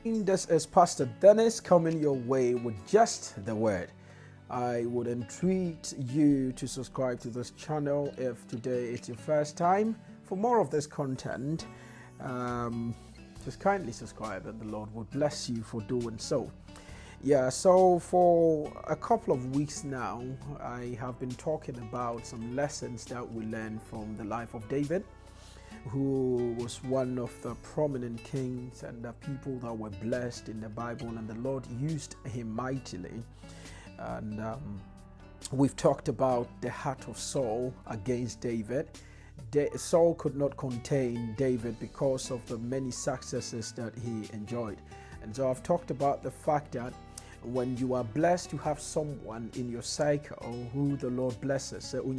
This is Pastor Dennis coming your way with just the word. I would entreat you to subscribe to this channel if today it's your first time. For more of this content, just kindly subscribe and the Lord will bless you for doing so. So for a couple of weeks now, I have been talking about some lessons that we learned from the life of David, who was one of the prominent kings and the people that were blessed in the Bible, and the Lord used him mightily. And we've talked about the heart of Saul against David. Saul could not contain David because of the many successes that he enjoyed. And so I've talked about the fact that when you are blessed to have someone in your cycle who the Lord blesses, if you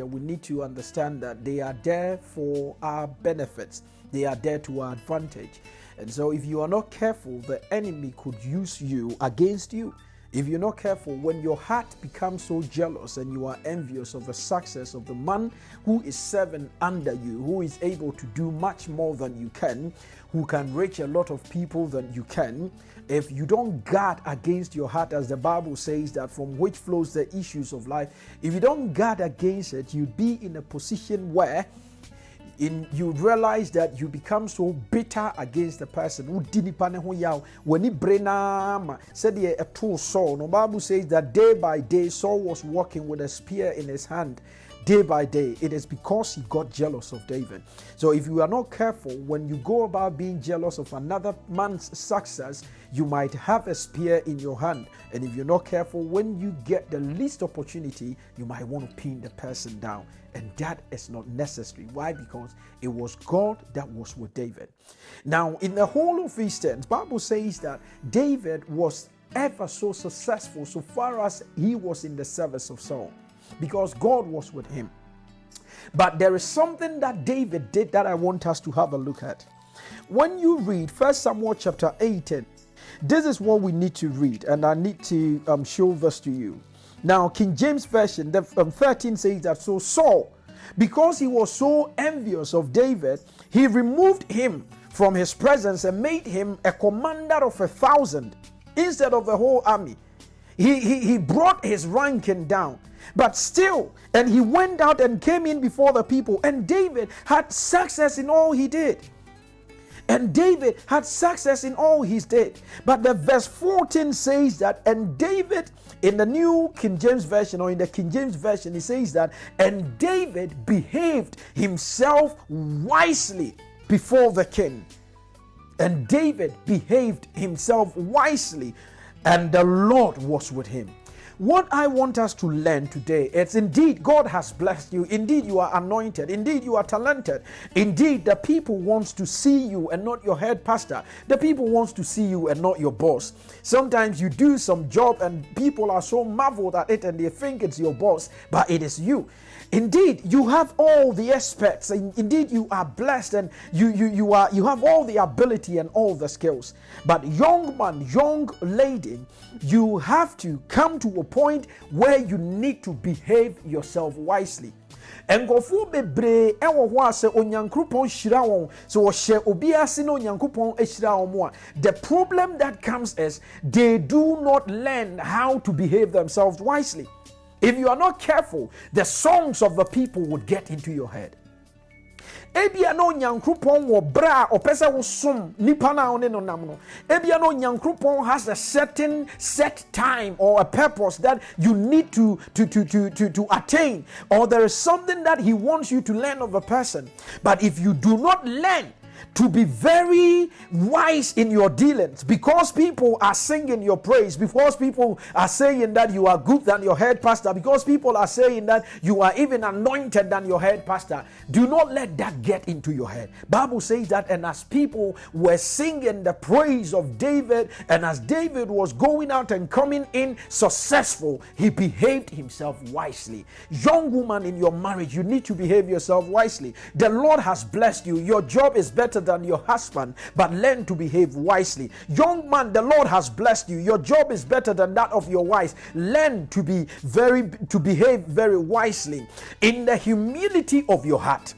we need to understand that they are there for our benefits. They are there to our advantage. And so if you are not careful, the enemy could use you against you. If you're not careful, when your heart becomes so jealous and you are envious of the success of the man who is serving under you, who is able to do much more than you can, who can reach a lot of people than you can, if you don't guard against your heart, as the Bible says that from which flows the issues of life, if you don't guard against it, you'd be in a position where you realize that you become so bitter against the person who didn't when he said a true Saul. The Bible says that day by day Saul was walking with a spear in his hand. Day by day, it is because he got jealous of David. So if you are not careful, when you go about being jealous of another man's success, you might have a spear in your hand. And if you're not careful, when you get the least opportunity, you might want to pin the person down. And that is not necessary. Why? Because it was God that was with David. Now, in the whole of Eastern, the Bible says that David was ever so successful so far as he was in the service of Saul, because God was with him. But there is something that David did that I want us to have a look at. When you read 1 Samuel chapter 18, this is what we need to read, and I need to show this to you. Now, King James Version, 13 says that, so Saul, because he was so envious of David, he removed him from his presence and made him a commander of 1,000 instead of the whole army. He brought his ranking down. But still, and he went out and came in before the people, and David had success in all he did. And David had success in all he did. But the verse 14 says that, and David, in the New King James Version, or in the King James Version, he says that, and David behaved himself wisely before the king. And David behaved himself wisely, and the Lord was with him. What I want us to learn today is, indeed God has blessed you. Indeed you are anointed. Indeed you are talented. Indeed the people wants to see you and not your head pastor. The people wants to see you and not your boss. Sometimes you do some job and people are so marveled at it and they think it's your boss, but it is you. Indeed, you have all the aspects. Indeed, you are blessed, and you have all the ability and all the skills. But young man, young lady, you have to come to a point where you need to behave yourself wisely. Engofo bebre ewo ho ase onyankopon hira won so wo hye obi ase na onyankopon ehira won. The problem that comes is they do not learn how to behave themselves wisely. If you are not careful, the songs of the people would get into your head. Ebia no nyankopon wo bra opese wo som nipa na one no nam no. Ebia no nyankopon has a certain set time or a purpose that you need to attain, or there is something that he wants you to learn of a person. But if you do not learn to be very wise in your dealings, because people are singing your praise, because people are saying that you are good than your head pastor, because people are saying that you are even anointed than your head pastor, do not let that get into your head. Bible says that, and as people were singing the praise of David, and as David was going out and coming in successful, he behaved himself wisely. Young woman in your marriage, you need to behave yourself wisely. The Lord has blessed you. Your job is better than your husband, but learn to behave wisely. Young man, the Lord has blessed you. Your job is better than that of your wife. Learn to behave very wisely in the humility of your heart.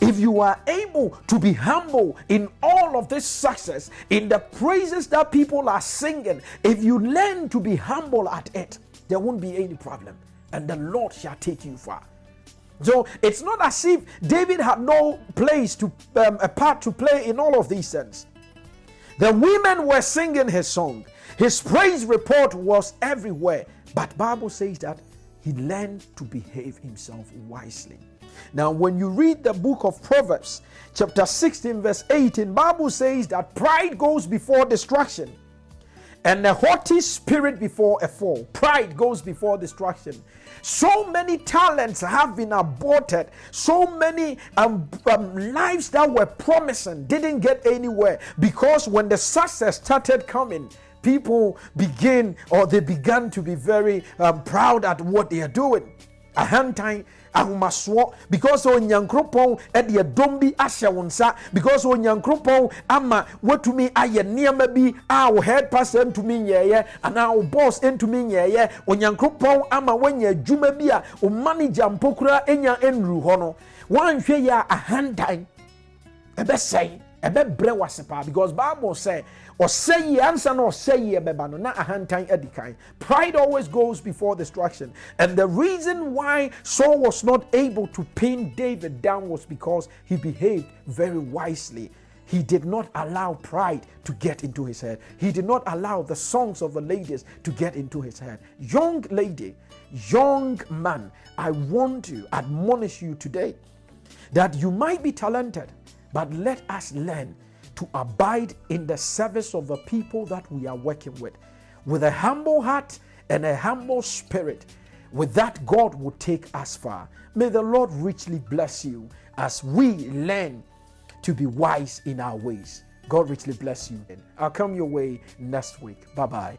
If you are able to be humble in all of this success, in the praises that people are singing, if you learn to be humble at it, there won't be any problem, and the Lord shall take you far. So it's not as if David had no place to a part to play in all of these things. The women were singing his song. His praise report was everywhere. But Bible says that he learned to behave himself wisely. Now, when you read the book of Proverbs, chapter 16, verse 18, Bible says that pride goes before destruction, and a haughty spirit before a fall. Pride goes before destruction. So many talents have been aborted. So many lives that were promising didn't get anywhere, because when the success started coming, people began to be very proud at what they are doing. A hand time ahomasoɔ, because onyankopɔn ɛde ɛdɔm bi ahyɛ wo nsa, because onyankopɔn ama watumi ayɛ nneɛma bi a wo head pastor ntumi nyɛɛyɛ anaa wo boss ntumi nyɛɛyɛ. Onyankopɔn ama wanya adwuma bi a wo manager mpo kura enya enru hɔ no, wanhwɛ yɛ a hand time ɛbɛsɛe ɛbɛbrɛ wase paa, because Bible say ɔsɛyie ansa na ɔsɛyie bɛba no na ahantan adi kan. Pride always goes before destruction, and the reason why Saul was not able to pin David down was because he behaved very wisely. He did not allow pride to get into his head. He did not allow the songs of the ladies to get into his head. Young lady, young man, I want to admonish you today that you might be talented, but let us learn to abide in the service of the people that we are working with a humble heart and a humble spirit. With that, God will take us far. May the Lord richly bless you as we learn to be wise in our ways. God richly bless you. I'll come your way next week. Bye-bye.